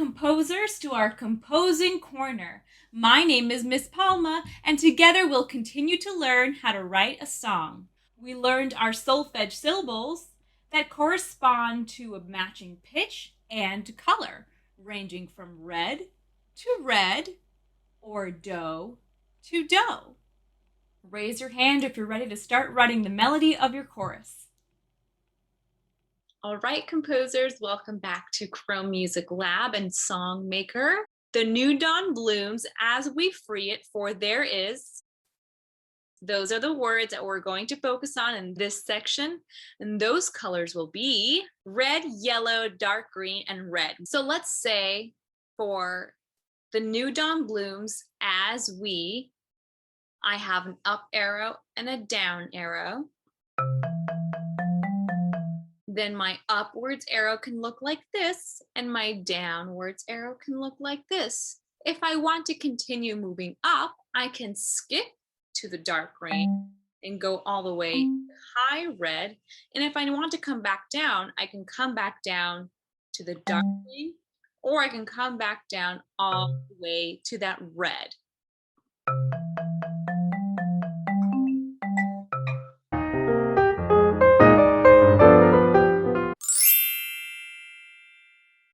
composers, to our composing corner. My name is Miss Palma, and together we'll continue to learn how to write a song. We learned our solfege syllables that correspond to a matching pitch and color, ranging from red to red or do to do. Raise your hand if you're ready to start writing the melody of your chorus. All right, composers, welcome back to Chrome Music Lab and Song Maker. The new dawn blooms as we free it, for there is. Those are the words that we're going to focus on in this section. And those colors will be red, yellow, dark green, and red. So let's say for the new dawn blooms as we, I have an up arrow and a down arrow. Then my upwards arrow can look like this, and my downwards arrow can look like this. If I want to continue moving up, I can skip to the dark green and go all the way high red. And if I want to come back down, I can come back down to the dark green, or I can come back down all the way to that red.